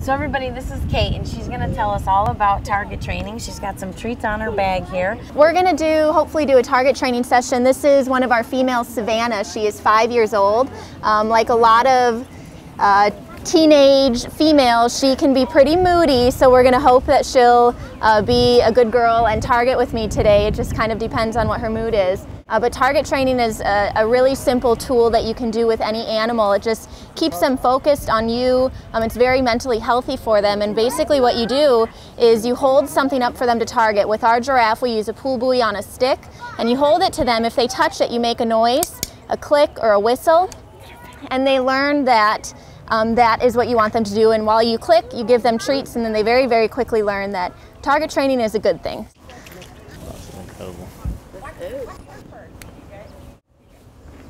So everybody, this is Kate, and she's going to tell us all about target training. She's got some treats on her bag here. We're going to hopefully do a target training session. This is one of our females, Savannah. She is 5 years old. Like a lot of teenage females, she can be pretty moody, so we're going to hope that she'll be a good girl and target with me today. It just kind of depends on what her mood is. But target training is a really simple tool that you can do with any animal. It just keeps them focused on you. It's very mentally healthy for them, and basically what you do is you hold something up for them to target. With our giraffe, we use a pool buoy on a stick, and you hold it to them. If they touch it, you make a noise, a click or a whistle, and they learn that that is what you want them to do. And while you click, you give them treats, and then they very, very quickly learn that target training is a good thing.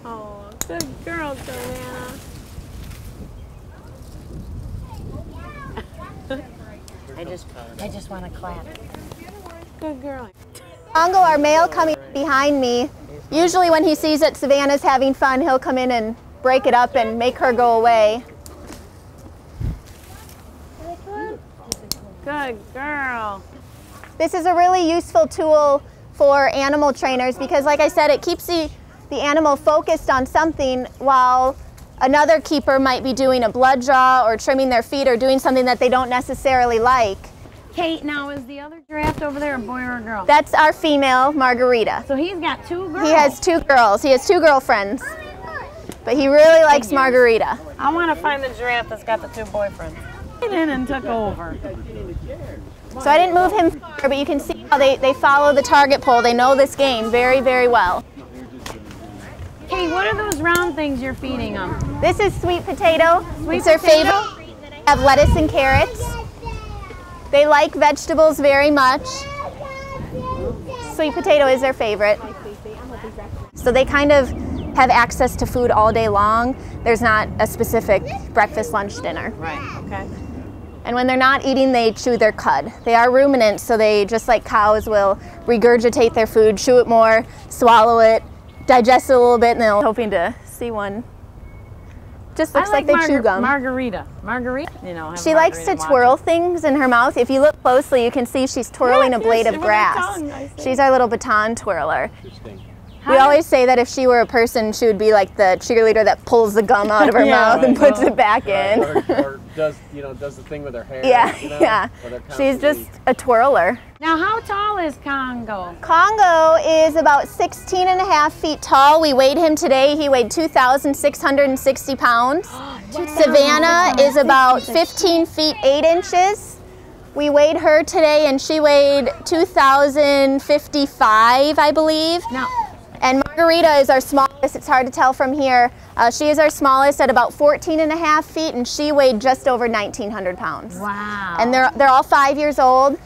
Oh, good girl, Joanna. I just want to clap. Good girl. Congo, our male, coming behind me. Usually when he sees that Savannah's having fun, he'll come in and break it up and make her go away. Good girl. This is a really useful tool for animal trainers because, like I said, it keeps the animal focused on something while another keeper might be doing a blood draw or trimming their feet or doing something that they don't necessarily like. Kate, now is the other giraffe over there a boy or a girl? That's our female, Margarita. So he's got two girls? He has two girls. He has two girlfriends. But he really likes Margarita. I want to find the giraffe that's got the two boyfriends. He in and took over. So I didn't move him far, but you can see how they follow the target pole. They know this game very, very well. Hey, what are those round things you're feeding them? This is sweet potato. It's their favorite. They have lettuce and carrots. They like vegetables very much. Sweet potato is their favorite. So they kind of have access to food all day long. There's not a specific breakfast, lunch, dinner. Right, okay. And when they're not eating, they chew their cud. They are ruminants, so they, just like cows, will regurgitate their food, chew it more, swallow it, digest it a little bit, and they're hoping to see one. Just looks like they chew gum. Margarita, you know. She likes to twirl things in her mouth. If you look closely, you can see she's twirling a blade of grass. She's our little baton twirler. We always say that if she were a person, she would be like the cheerleader that pulls the gum out of her mouth and puts it back in. Or does the thing with her hair. Yeah, you know? yeah. She's just a twirler. Now, how tall is Congo? Congo is about 16.5 feet tall. We weighed him today. He weighed 2,660 pounds. Savannah is about 15 feet 8 inches. We weighed her today, and she weighed 2,055, I believe. Now, and Margarita is our smallest. It's hard to tell from here. She is our smallest at about 14.5 feet, and she weighed just over 1,900 pounds. wow. And they're all 5 years old.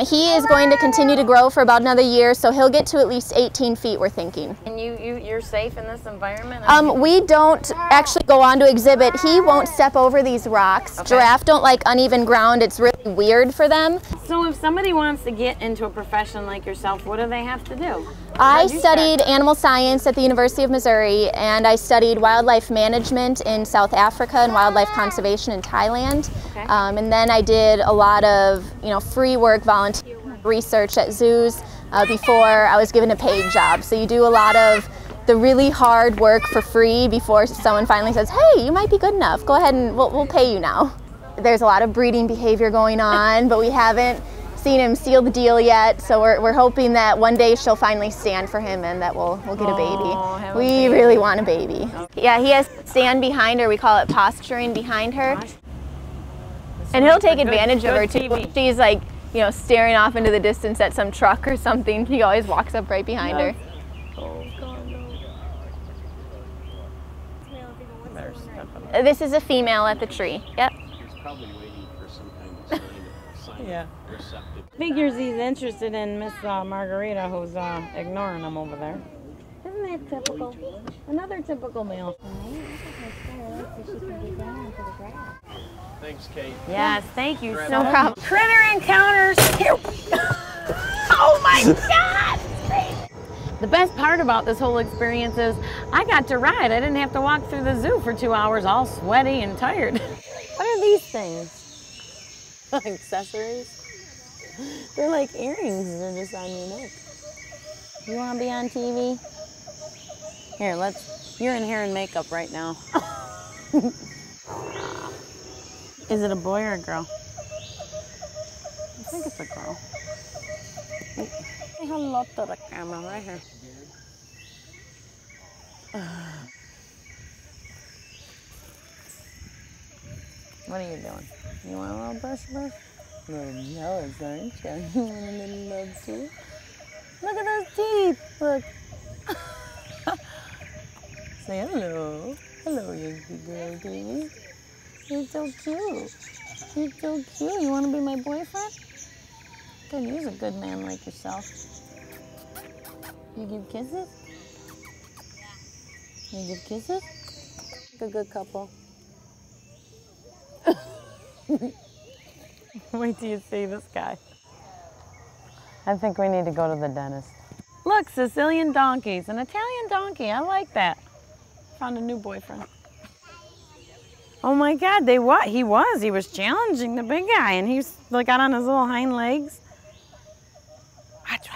He is going to continue to grow for about another year, so he'll get to at least 18 feet, we're thinking. And you're safe in this environment? We don't actually go on to exhibit. He won't step over these rocks. Okay. Giraffe don't like uneven ground. It's really weird for them. So if somebody wants to get into a profession like yourself, what do they have to do? I studied animal science at the University of Missouri, and I studied wildlife management in South Africa and wildlife conservation in Thailand. Okay. And then I did a lot of free work, volunteer research at zoos before I was given a paid job. So you do a lot of the really hard work for free before someone finally says, hey, you might be good enough. Go ahead and we'll pay you now. There's a lot of breeding behavior going on, but we haven't seen him seal the deal yet, so we're hoping that one day she'll finally stand for him and that we'll get a baby. We really want a baby. Yeah, he has to stand behind her. We call it posturing behind her. And he'll take advantage of her too. When she's like, staring off into the distance at some truck or something, he always walks up right behind her. This is a female at the tree. Yep. Yeah. Figures he's interested in Miss Margarita, who's ignoring him over there. Isn't that typical? Another typical male. Thanks, Kate. Yes, thank you. No problem. Critter encounters. Here. Oh my God! The best part about this whole experience is I got to ride. I didn't have to walk through the zoo for 2 hours all sweaty and tired. What are these things? Accessories. They're like earrings. They're just on your neck. You want to be on TV? Here, you're in hair and makeup right now. Is it a boy or a girl? I think it's a girl. Say hello to the camera right here. What are you doing? You want a little brush? Little jealous, aren't you? You want a little love too? Look at those teeth. Look. Say hello. Hello, Yankee girl, baby. You're so cute. You're so cute. You want to be my boyfriend? Good, he's a good man like yourself. You give kisses? You give kisses? Like a good couple. Wait till you see this guy. I think we need to go to the dentist. Look, Sicilian donkeys, an Italian donkey. I like that. Found a new boyfriend. Oh my God, he was challenging the big guy, and he like got on his little hind legs. Watch.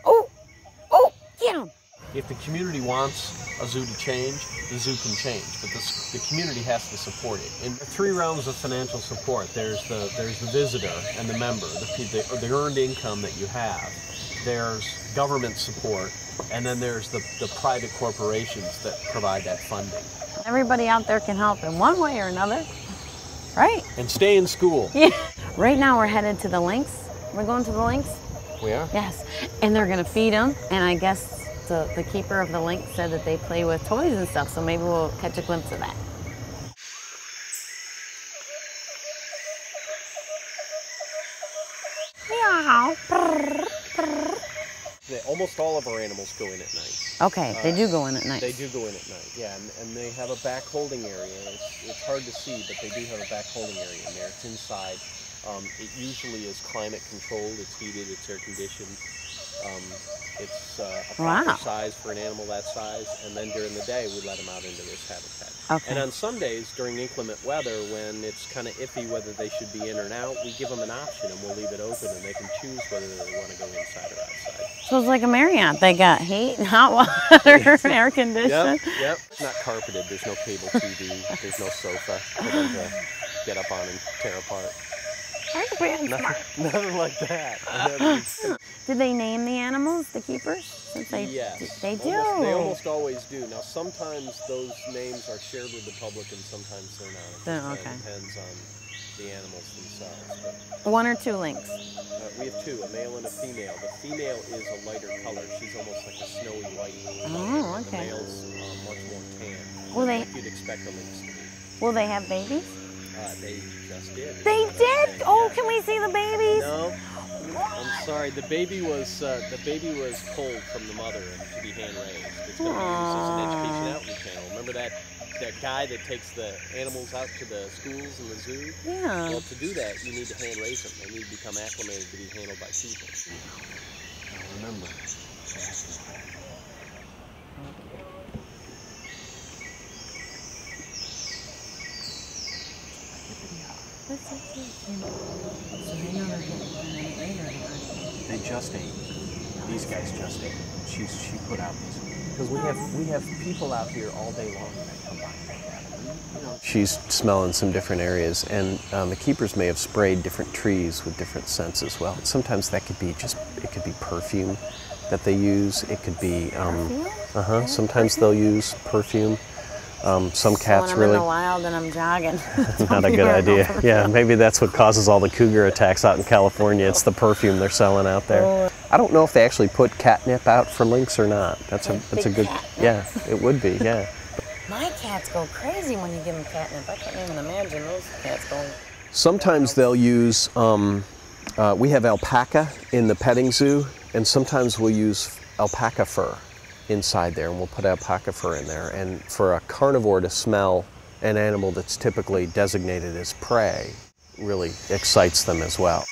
Oh, get him. If the community wants a zoo to change, the zoo can change, but the community has to support it. In the 3 realms of financial support, there's the visitor and the member, the earned income that you have. There's government support, and then there's the private corporations that provide that funding. Everybody out there can help in one way or another, right? And stay in school. Yeah. Right now we're headed to the Lynx. We're going to the Lynx? We are? Yes. And they're gonna feed them, and I guess the keeper of the Lynx said that they play with toys and stuff, so maybe we'll catch a glimpse of that. Meow. Almost all of our animals go in at night. Okay, they do go in at night. They do go in at night, yeah, and they have a back holding area. It's hard to see, but they do have a back holding area in there. It's inside. It usually is climate controlled. It's heated. It's air conditioned. It's a proper size for an animal that size, and then during the day we let them out into this habitat. Okay. And on Sundays during inclement weather, when it's kind of iffy whether they should be in or out, we give them an option and we'll leave it open and they can choose whether they want to go inside or outside. So it's like a Marriott. They got heat, hot water, air conditioning. Yep. It's not carpeted. There's no cable TV. There's no sofa for them to get up on and tear apart. Nothing like that. Do they name the animals, the keepers? Since yes. They do. They almost always do. Now, sometimes those names are shared with the public and sometimes they're not. It depends on the animals themselves. But, 1 or 2 lynx? We have 2, a male and a female. The female is a lighter color. She's almost like a snowy white. Oh, okay. The male's much more tan. Like you'd expect a lynx to be. Will they have babies? They just did. They did? Oh, can we see the babies? No, I'm sorry. The baby was pulled from the mother and to be hand raised. It's going to be used as an education outreach channel. Remember that guy that takes the animals out to the schools and the zoo? Yeah. Well, to do that, you need to hand raise them. They need to become acclimated to be handled by people. Now remember. They just ate. These guys just ate. She put out these. Because we have people out here all day long that come by. She's smelling some different areas, and the keepers may have sprayed different trees with different scents as well. Sometimes that could be perfume that they use. It could be sometimes they'll use perfume. Some cats when I'm really. in the wild and I'm jogging. Not a good idea. Yeah, maybe that's what causes all the cougar attacks out in California. It's the perfume they're selling out there. I don't know if they actually put catnip out for lynx or not. That's a good. Yeah, it would be. Yeah. My cats go crazy when you give them catnip. I can't even imagine those cats going. Sometimes they'll use. We have alpaca in the petting zoo, and sometimes we'll use alpaca fur inside there, and we'll put alpaca fur in there. And for a carnivore to smell an animal that's typically designated as prey really excites them as well.